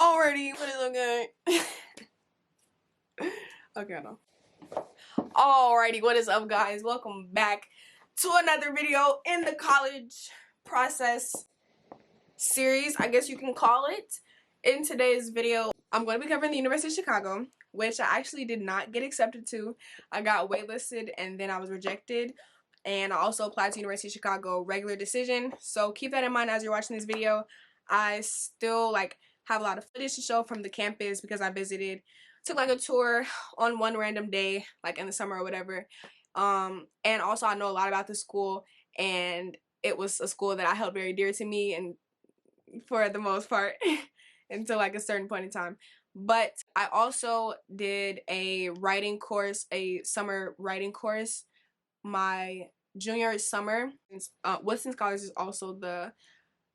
Alrighty, what is okay? Okay, no. Alrighty, what is up, guys? Welcome back to another video in the college process series, I guess you can call it. In today's video, I'm going to be covering the University of Chicago, which I actually did not get accepted to. I got waitlisted and then I was rejected. And I also applied to University of Chicago regular decision. So keep that in mind as you're watching this video. I still have a lot of footage to show from the campus because I visited, took a tour on one random day, in the summer or whatever. And also I know a lot about the school, and it was a school that I held very dear to me and for the most part until a certain point in time. But I also did a writing course, a summer writing course, my junior summer. Woodson Scholars is also the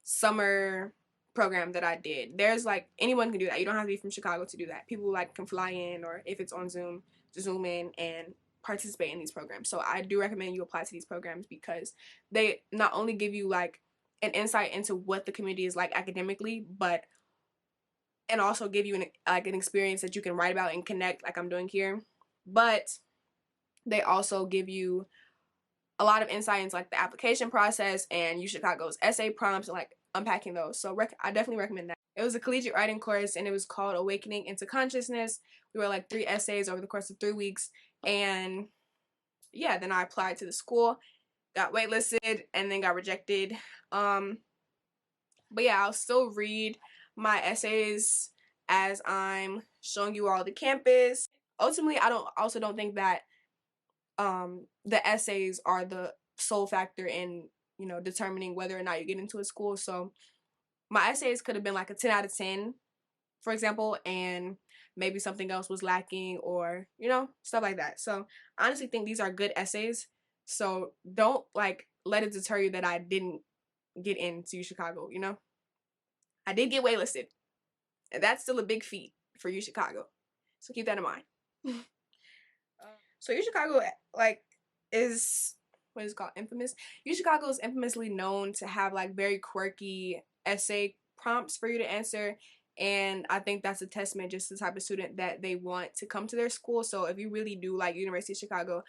summer program that I did. There's anyone can do that. You don't have to be from Chicago to do that. People can fly in, or if it's on Zoom, to Zoom in and participate in these programs. So I do recommend you apply to these programs because they not only give you an insight into what the community is like academically, and also give you an experience that you can write about and connect like I'm doing here. But they also give you a lot of insight into the application process and UChicago's essay prompts and unpacking those. So I definitely recommend that. It was a collegiate writing course and it was called Awakening into Consciousness. We were 3 essays over the course of 3 weeks, and yeah, then I applied to the school, got waitlisted, and then got rejected. But yeah, I'll still read my essays as I'm showing you all the campus. Ultimately, I don't think that the essays are the sole factor in, determining whether or not you get into a school. So my essays could have been a 10 out of 10, for example, and maybe something else was lacking, or, stuff like that. So I honestly think these are good essays. So don't let it deter you that I didn't get into Chicago, I did get waitlisted, and that's still a big feat for UChicago. So keep that in mind. So UChicago is what is it called, infamous. UChicago is infamously known to have very quirky essay prompts for you to answer, and I think that's a testament just to the type of student that they want to come to their school. So if you really do like University of Chicago,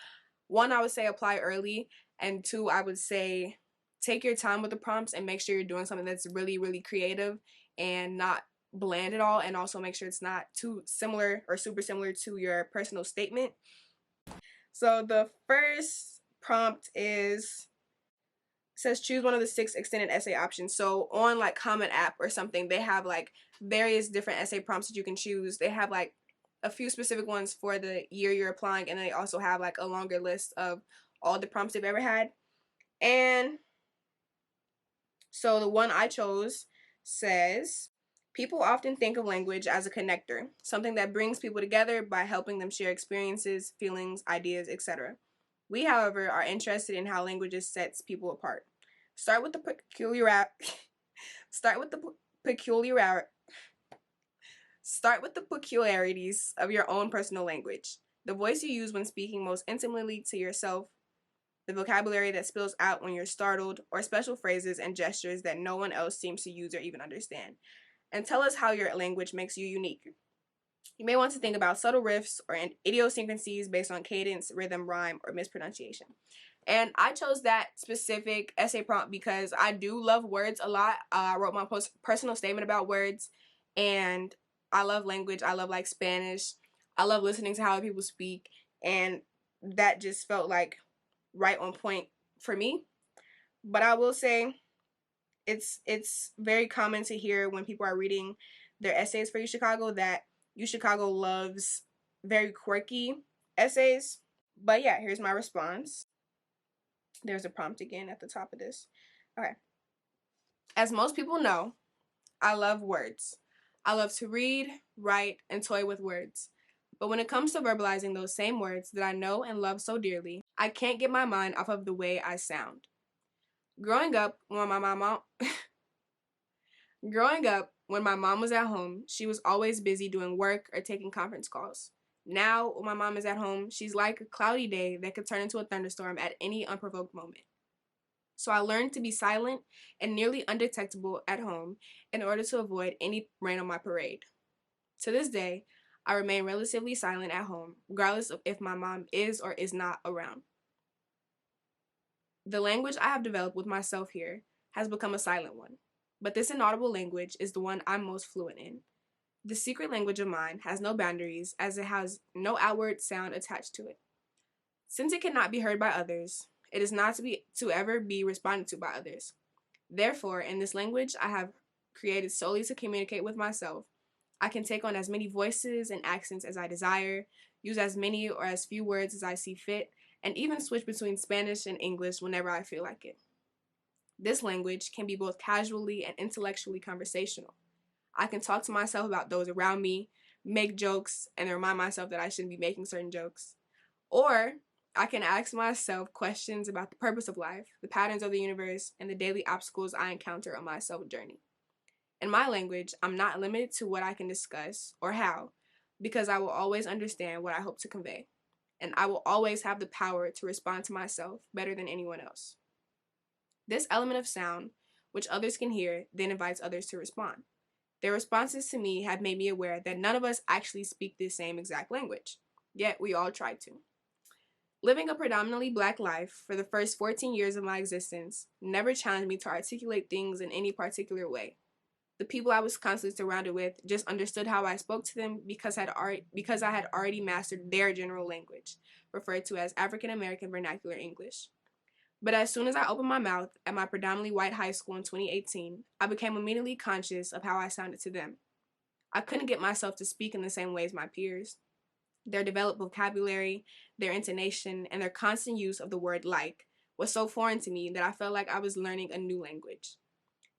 1, I would say apply early, and 2, I would say take your time with the prompts and make sure you're doing something that's really, really creative and not bland at all, and also make sure it's not too similar or super similar to your personal statement. So the first prompt says choose one of the 6 extended essay options. So on Common App or something, they have various different essay prompts that you can choose. They have a few specific ones for the year you're applying, and they also have a longer list of all the prompts they've ever had. And so the one I chose says, people often think of language as a connector, something that brings people together by helping them share experiences, feelings, ideas, etc. We, however, are interested in how languages sets people apart. Start with the peculiarities of your own personal language, the voice you use when speaking most intimately to yourself, the vocabulary that spills out when you're startled, or special phrases and gestures that no one else seems to use or even understand. And tell us how your language makes you unique. You may want to think about subtle riffs or idiosyncrasies based on cadence, rhythm, rhyme, or mispronunciation. And I chose that specific essay prompt because I do love words a lot. I wrote my personal statement about words, and I love language. I love Spanish. I love listening to how people speak, and that just felt right on point for me. But I will say it's very common to hear when people are reading their essays for UChicago that UChicago loves very quirky essays. But yeah, here's my response. There's a prompt again at the top of this. Okay. As most people know, I love words. I love to read, write, and toy with words. But when it comes to verbalizing those same words that I know and love so dearly, I can't get my mind off of the way I sound. Growing up, when my mom was at home, she was always busy doing work or taking conference calls. Now, when my mom is at home, she's like a cloudy day that could turn into a thunderstorm at any unprovoked moment. So I learned to be silent and nearly undetectable at home in order to avoid any rain on my parade. To this day, I remain relatively silent at home, regardless of if my mom is or is not around. The language I have developed with myself here has become a silent one, but this inaudible language is the one I'm most fluent in. The secret language of mine has no boundaries, as it has no outward sound attached to it. Since it cannot be heard by others, it is not to ever be responded to by others. Therefore, in this language I have created solely to communicate with myself, I can take on as many voices and accents as I desire, use as many or as few words as I see fit, and even switch between Spanish and English whenever I feel like it. This language can be both casually and intellectually conversational. I can talk to myself about those around me, make jokes, and remind myself that I shouldn't be making certain jokes. Or I can ask myself questions about the purpose of life, the patterns of the universe, and the daily obstacles I encounter on my self journey. In my language, I'm not limited to what I can discuss or how, because I will always understand what I hope to convey, and I will always have the power to respond to myself better than anyone else. This element of sound, which others can hear, then invites others to respond. Their responses to me have made me aware that none of us actually speak the same exact language, yet we all try to. Living a predominantly black life for the first 14 years of my existence never challenged me to articulate things in any particular way. The people I was constantly surrounded with just understood how I spoke to them because I had already mastered their general language, referred to as African American Vernacular English. But as soon as I opened my mouth at my predominantly white high school in 2018, I became immediately conscious of how I sounded to them. I couldn't get myself to speak in the same way as my peers. Their developed vocabulary, their intonation, and their constant use of the word like was so foreign to me that I felt like I was learning a new language.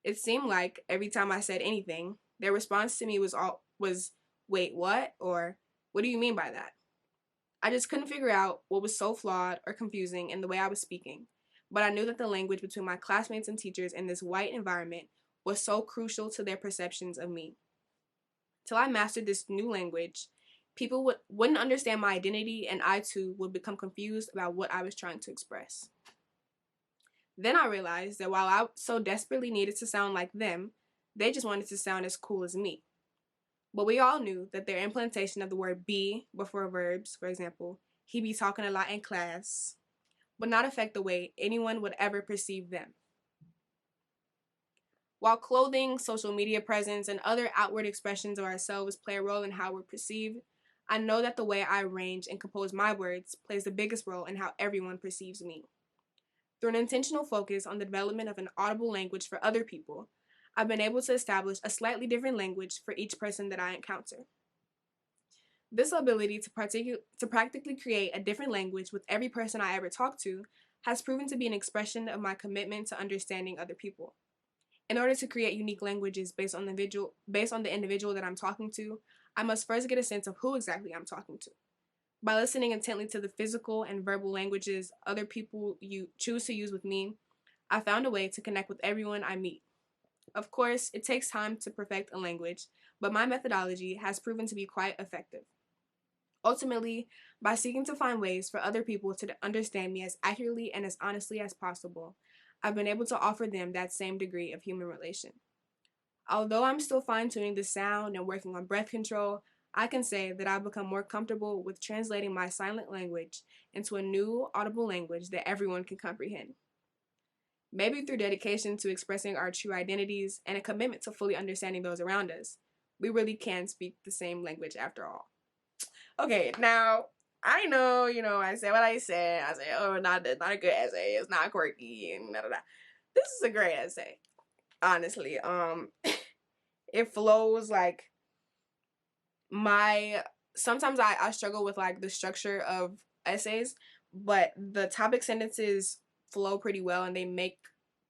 It seemed like every time I said anything, their response to me was wait, what? Or what do you mean by that? I just couldn't figure out what was so flawed or confusing in the way I was speaking, but I knew that the language between my classmates and teachers in this white environment was so crucial to their perceptions of me. Till I mastered this new language, people wouldn't understand my identity, and I too would become confused about what I was trying to express. Then I realized that while I so desperately needed to sound like them, they just wanted to sound as cool as me. But we all knew that their implementation of the word be before verbs, for example, he be talking a lot in class, would not affect the way anyone would ever perceive them. While clothing, social media presence, and other outward expressions of ourselves play a role in how we're perceived, I know that the way I arrange and compose my words plays the biggest role in how everyone perceives me. Through an intentional focus on the development of an audible language for other people, I've been able to establish a slightly different language for each person that I encounter. This ability to practically create a different language with every person I ever talk to has proven to be an expression of my commitment to understanding other people. In order to create unique languages based on the individual that I'm talking to, I must first get a sense of who exactly I'm talking to. By listening intently to the physical and verbal languages other people choose to use with me, I found a way to connect with everyone I meet. Of course, it takes time to perfect a language, but my methodology has proven to be quite effective. Ultimately, by seeking to find ways for other people to understand me as accurately and as honestly as possible, I've been able to offer them that same degree of human relation. Although I'm still fine-tuning the sound and working on breath control, I can say that I've become more comfortable with translating my silent language into a new, audible language that everyone can comprehend. Maybe through dedication to expressing our true identities and a commitment to fully understanding those around us, we really can speak the same language after all. Okay, now, I know, I say what I say. I say, oh, not a good essay. It's not quirky and da da da. This is a great essay, honestly. It flows like sometimes I struggle with like the structure of essays, but the topic sentences flow pretty well and they make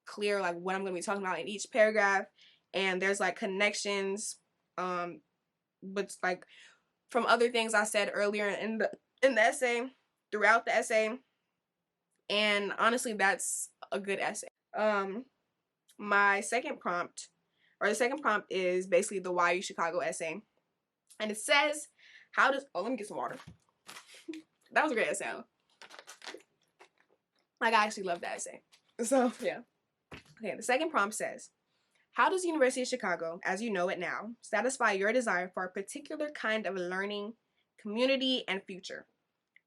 clear like what I'm going to be talking about in each paragraph, and there's like connections but like from other things I said earlier in the essay, throughout the essay, and honestly that's a good essay. The second prompt is basically the Why UChicago essay, and it says let me get some water. That was a great essay. Like, I actually love that essay. So yeah. Okay, the second prompt says, How does the University of Chicago, as you know it now, satisfy your desire for a particular kind of learning, community, and future?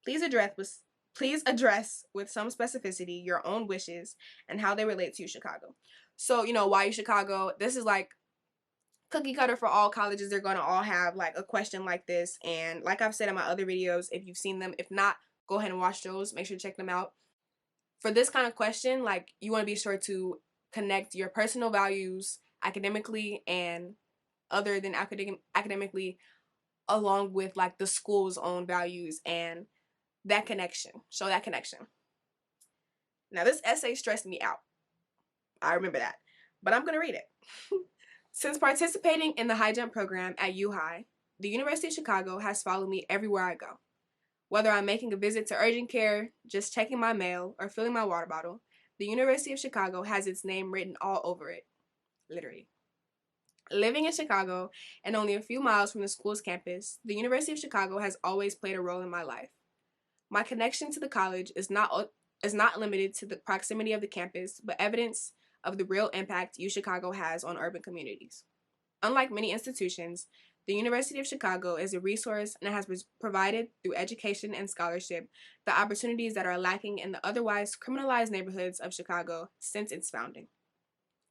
Please address with some specificity your own wishes and how they relate to UChicago. So, why UChicago? This is like cookie cutter for all colleges. They're going to all have like a question like this. And like I've said in my other videos, if you've seen them, if not, go ahead and watch those. Make sure to check them out. For this kind of question, like, you want to be sure to connect your personal values academically and other than academically, along with like the school's own values and that connection. Show that connection. Now, this essay stressed me out. I remember that. But I'm going to read it. Since participating in the high jump program at UHi, the University of Chicago has followed me everywhere I go. Whether I'm making a visit to urgent care, just checking my mail, or filling my water bottle, the University of Chicago has its name written all over it. Literally. Living in Chicago and only a few miles from the school's campus, the University of Chicago has always played a role in my life. My connection to the college is not limited to the proximity of the campus, but evidence of the real impact UChicago has on urban communities. Unlike many institutions, the University of Chicago is a resource and has provided, through education and scholarship, the opportunities that are lacking in the otherwise criminalized neighborhoods of Chicago since its founding.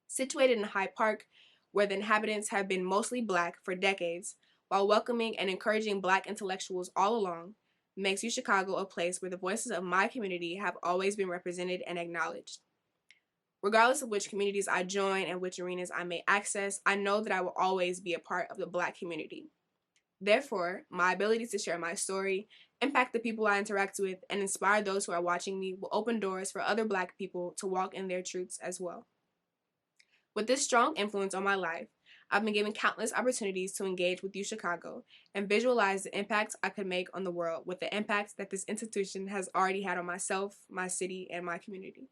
Situated in Hyde Park, where the inhabitants have been mostly Black for decades, while welcoming and encouraging Black intellectuals all along, makes UChicago a place where the voices of my community have always been represented and acknowledged. Regardless of which communities I join and which arenas I may access, I know that I will always be a part of the Black community. Therefore, my ability to share my story, impact the people I interact with, and inspire those who are watching me will open doors for other Black people to walk in their truths as well. With this strong influence on my life, I've been given countless opportunities to engage with UChicago and visualize the impact I could make on the world with the impact that this institution has already had on myself, my city, and my community.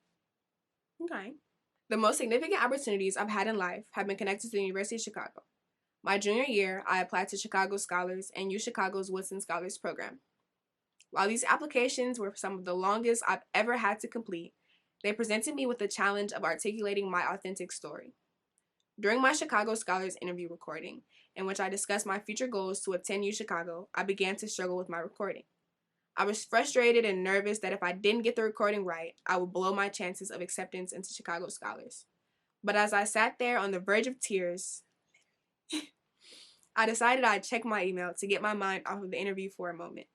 Okay. The most significant opportunities I've had in life have been connected to the University of Chicago. My junior year, I applied to Chicago Scholars and UChicago's Woodson Scholars program. While these applications were some of the longest I've ever had to complete, they presented me with the challenge of articulating my authentic story. During my Chicago Scholars interview recording, in which I discussed my future goals to attend UChicago, I began to struggle with my recording. I was frustrated and nervous that if I didn't get the recording right, I would blow my chances of acceptance into Chicago Scholars. But as I sat there on the verge of tears, I decided I'd check my email to get my mind off of the interview for a moment.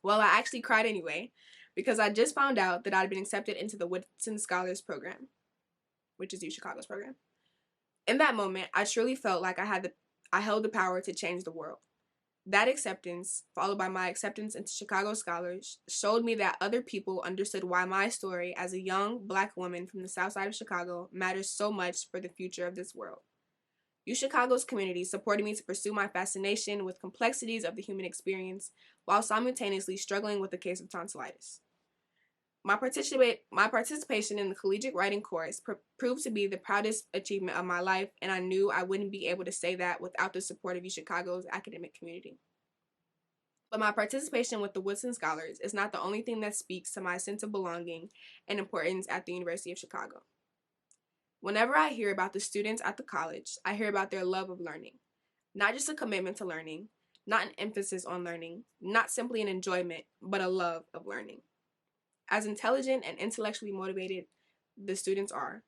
Well, I actually cried anyway, because I just found out that I'd been accepted into the Woodson Scholars program, which is UChicago's program. In that moment, I truly felt like I held the power to change the world. That acceptance, followed by my acceptance into Chicago Scholars, showed me that other people understood why my story as a young Black woman from the south side of Chicago matters so much for the future of this world. UChicago's community supported me to pursue my fascination with complexities of the human experience while simultaneously struggling with a case of tonsillitis. My participation in the collegiate writing course proved to be the proudest achievement of my life, and I knew I wouldn't be able to say that without the support of UChicago's academic community. But my participation with the Woodson Scholars is not the only thing that speaks to my sense of belonging and importance at the University of Chicago. Whenever I hear about the students at the college, I hear about their love of learning. Not just a commitment to learning, not an emphasis on learning, not simply an enjoyment, but a love of learning. As intelligent and intellectually motivated the students are,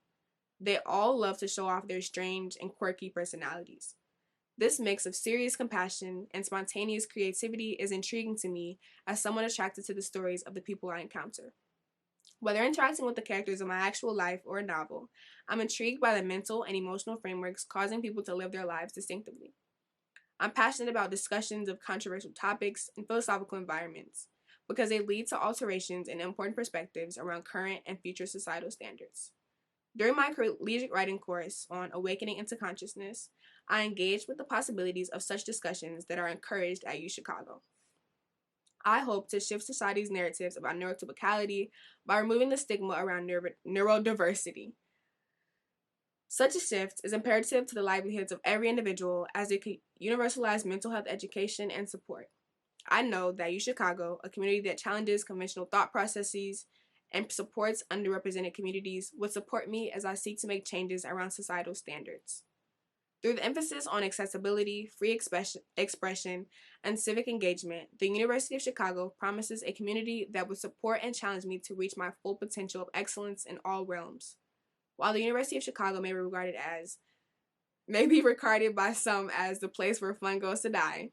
they all love to show off their strange and quirky personalities. This mix of serious compassion and spontaneous creativity is intriguing to me as someone attracted to the stories of the people I encounter. Whether interacting with the characters of my actual life or a novel, I'm intrigued by the mental and emotional frameworks causing people to live their lives distinctively. I'm passionate about discussions of controversial topics and philosophical environments, because they lead to alterations in important perspectives around current and future societal standards. During my collegiate writing course on Awakening into Consciousness, I engaged with the possibilities of such discussions that are encouraged at UChicago. I hope to shift society's narratives about neurotypicality by removing the stigma around neurodiversity. Such a shift is imperative to the livelihoods of every individual as it could universalize mental health education and support. I know that UChicago, a community that challenges conventional thought processes and supports underrepresented communities would support me as I seek to make changes around societal standards. Through the emphasis on accessibility, free expression, and civic engagement, the University of Chicago promises a community that would support and challenge me to reach my full potential of excellence in all realms. While the University of Chicago may be regarded by some as the place where fun goes to die,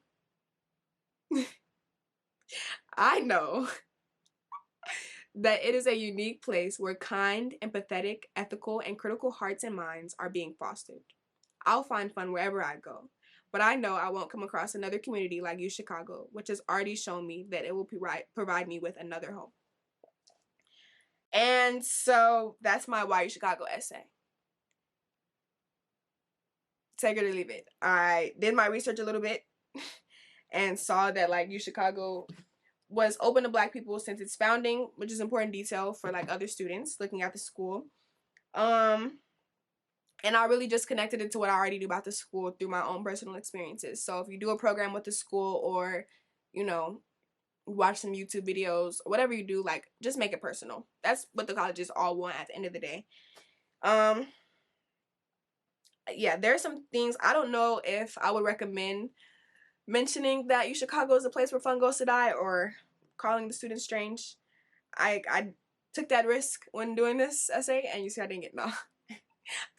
I know that it is a unique place where kind, empathetic, ethical, and critical hearts and minds are being fostered. I'll find fun wherever I go, but I know I won't come across another community like UChicago, which has already shown me that it will provide me with another home. And so that's my Why UChicago essay. Take it or leave it. I did my research a little bit and saw that like UChicago was open to Black people since its founding, which is important detail for like other students looking at the school. And I really just connected it to what I already knew about the school through my own personal experiences. So if you do a program with the school or, you know, watch some YouTube videos or whatever you do, like just make it personal. That's what the colleges all want at the end of the day. Yeah, there's some things I don't know if I would recommend mentioning that UChicago is a place where fun goes to die or calling the students strange. I took that risk when doing this essay, and you see I didn't get no.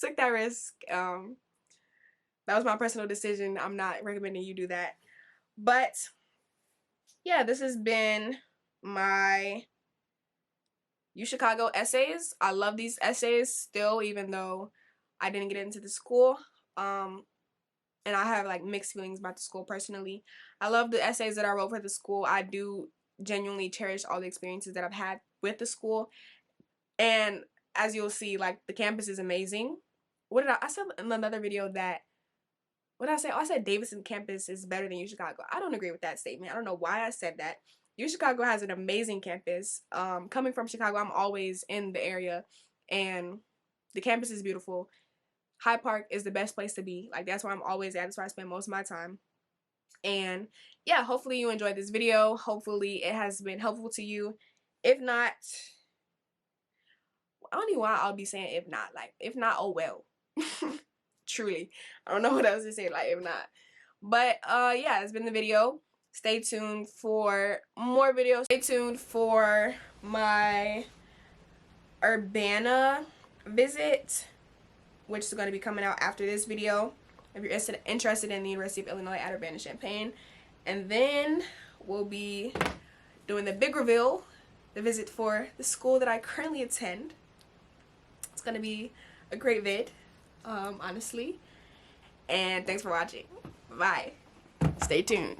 Took that risk. That was my personal decision. I'm not recommending you do that. But yeah, this has been my UChicago essays. I love these essays still, even though I didn't get into the school. And I have like mixed feelings about the school personally. I love the essays that I wrote for the school. I do genuinely cherish all the experiences that I've had with the school. And as you'll see, like the campus is amazing. What did I said in another video that, what did I say? Oh, I said Davidson campus is better than UChicago. I don't agree with that statement. I don't know why I said that. UChicago has an amazing campus. Coming from Chicago, I'm always in the area and the campus is beautiful. Hyde Park is the best place to be. Like that's where I'm always at. That's where I spend most of my time. And yeah, hopefully you enjoyed this video. Hopefully it has been helpful to you. If not, I don't know why I'll be saying if not. Like, if not, oh well. Truly. I don't know what else to say, like, if not. But, yeah, it's been the video. Stay tuned for more videos. Stay tuned for my Urbana visit, which is going to be coming out after this video, if you're interested in the University of Illinois at Urbana-Champaign. And then we'll be doing the big reveal, the visit for the school that I currently attend. It's going to be a great vid, honestly. And thanks for watching. Bye. Stay tuned.